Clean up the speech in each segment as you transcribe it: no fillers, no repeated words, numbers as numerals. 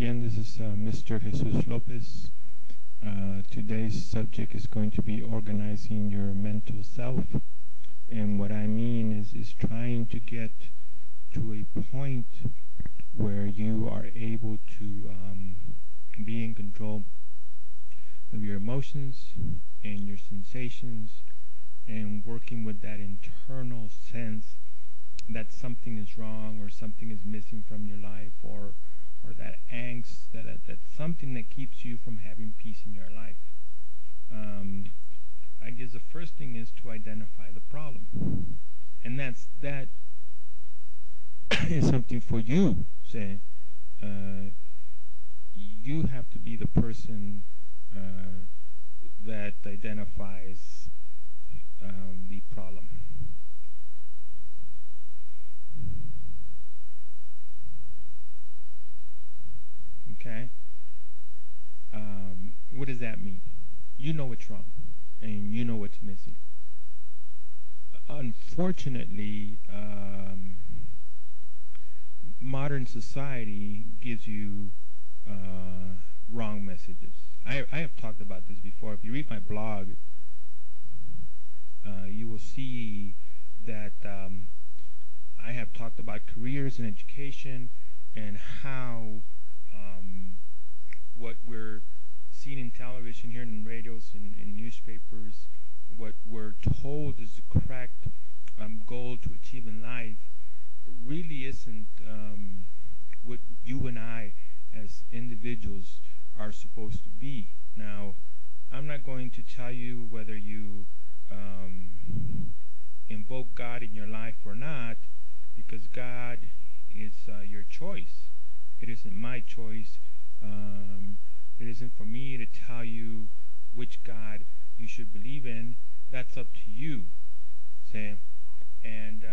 Again, this is Mr. Jesus Lopez. Today's subject is going to be organizing your mental self. And what I mean is trying to get to a point where you are able to be in control of your emotions and your sensations, and working with that internal sense that something is wrong or something is missing from your life, or that angst, that's something that keeps you from having peace in your life. I guess the first thing is to identify the problem, and that is something for you. Say, you have to be the person that identifies the problem. Okay. What does that mean? You know what's wrong, and you know what's missing. Unfortunately, modern society gives you wrong messages. I have talked about this before. If you read my blog, you will see that I have talked about careers in education and how what we're seeing in television, here in radios, in newspapers, what we're told is the correct goal to achieve in life really isn't what you and I as individuals are supposed to be. Now, I'm not going to tell you whether you invoke God in your life or not, because God is your choice. It isn't my choice. It isn't for me to tell you which God you should believe in. That's up to you. See? And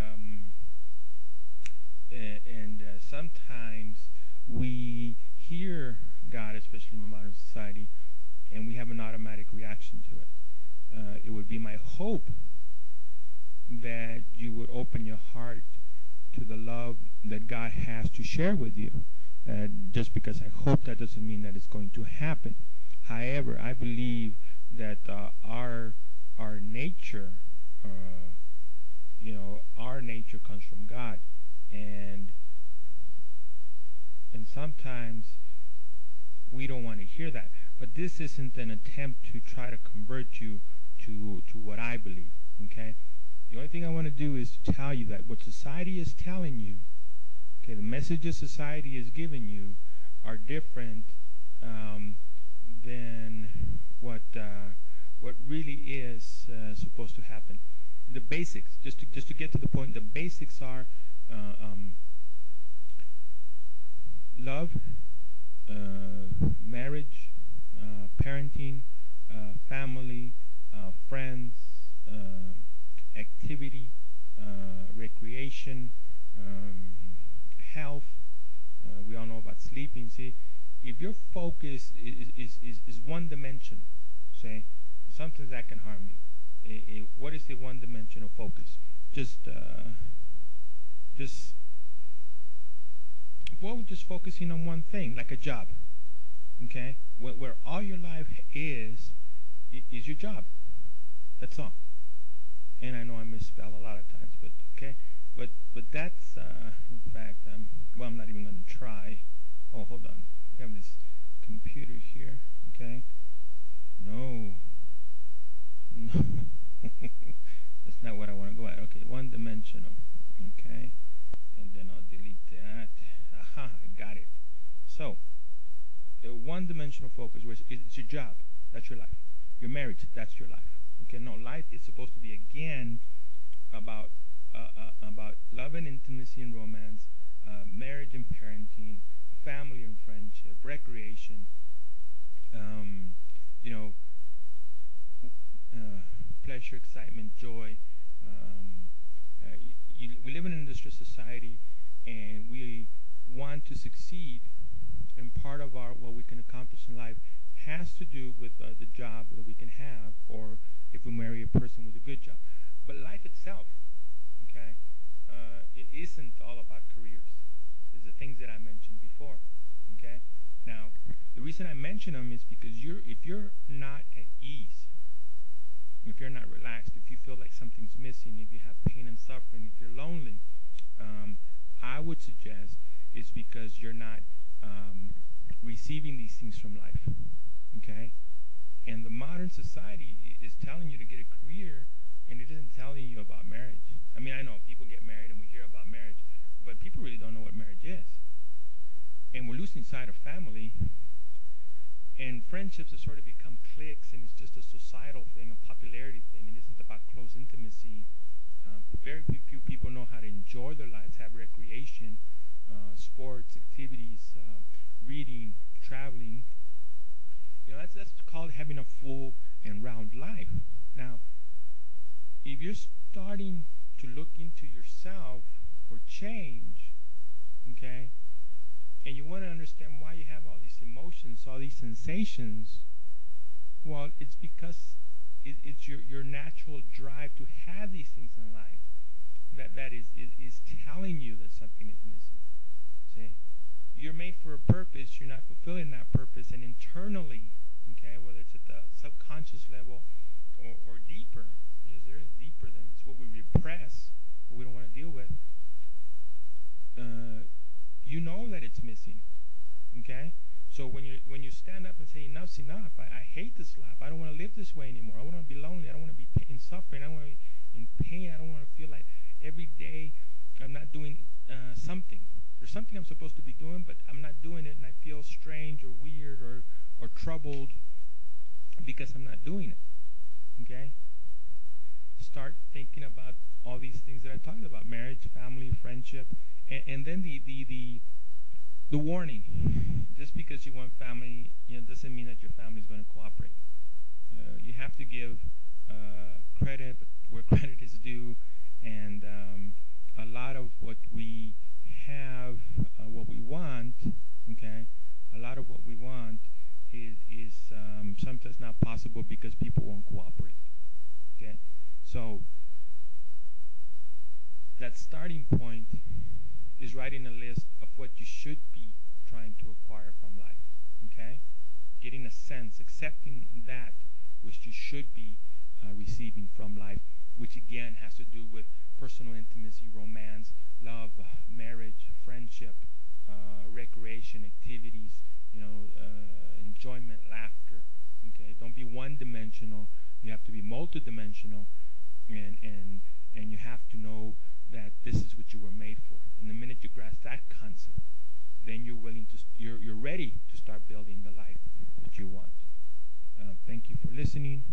sometimes we hear God, especially in the modern society, and we have an automatic reaction to it. It would be my hope that you would open your heart to the love that God has to share with you. Just because I hope, that doesn't mean that it's going to happen. However, I believe that our nature, our nature comes from God, and sometimes we don't want to hear that. But this isn't an attempt to try to convert you to what I believe. Okay. The only thing I want to do is to tell you that what society is telling you, okay, the messages society is giving you are different than what really is supposed to happen. The basics, just to get to the point, the basics are love, marriage, parenting, family, friends, activity, recreation, health. We all know about sleeping. See, if your focus is one dimension, say, sometimes that can harm you. What is the one-dimensional focus? Just focusing on one thing, like a job. Okay, where all your life is your job. That's all. And I know I misspell a lot of times, but okay. But that's in fact, I'm not even going to try. Oh, hold on. We have this computer here. Okay. No. That's not what I want to go at. Okay, one-dimensional. Okay, and then I'll delete that. Aha, I got it. So, one-dimensional focus, where it's your job. That's your life. Your marriage. That's your life. Okay, no, life is supposed to be again about love and intimacy and romance, marriage and parenting, family and friendship, recreation, pleasure, excitement, joy. We live in an industrial society, and we want to succeed, and part of what we can accomplish in life has to do with the job that we can have, or if we marry a person with a good job. But life itself, okay, it isn't all about careers. It's the things that I mentioned before, okay? Now, the reason I mention them is because if you're not at ease, if you're not relaxed, if you feel like something's missing, if you have pain and suffering, if you're lonely, I would suggest it's because you're not receiving these things from life. Okay? And the modern society is telling you to get a career, and it isn't telling you about marriage. I mean, I know people get married and we hear about marriage, but people really don't know what marriage is. And we're losing sight of family, and friendships have sort of become cliques, and it's just a societal thing, a popularity thing. It isn't about close intimacy. Very few people know how to enjoy their lives, have recreation, sports, activities, reading, traveling. You know, that's called having a full and round life. Now, if you're starting to look into yourself for change, okay, and you want to understand why you have all these emotions, all these sensations, well, it's because it's your natural drive to have these things in life that is telling you that something is missing. See? You're made for a purpose, you're not fulfilling that purpose, and internally, okay, whether it's at the subconscious level or deeper, because there is deeper than it's what we repress, what we don't want to deal with, you know that it's missing. Okay? So when you stand up and say enough's enough, I hate this life, I don't want to live this way anymore, I want to be lonely, I don't want to be in suffering, I don't want to be in pain, I don't want to feel like every day I'm not doing something. There's something I'm supposed to be doing, but I'm not doing it, and I feel strange or weird or troubled because I'm not doing it. Okay? Start thinking about all these things that I talked about: marriage, family, friendship, and then the warning. Just because you want family, doesn't mean that your family is going to cooperate. You have to give credit where credit is due, and a lot of what we have, what we want, okay, a lot of what we want is sometimes not possible because people won't cooperate. Okay, so that starting point is writing a list of what you should be trying to acquire from life. Okay, getting a sense, accepting that which you should be receiving from life, which again has to do with personal intimacy, romance, love, marriage, friendship, recreation, activities, enjoyment, laughter. Okay, don't be one-dimensional. You have to be multidimensional, and you have to know that this is what you were made for. And the minute you grasp that concept, then you're ready to start building the life that you want. Thank you for listening.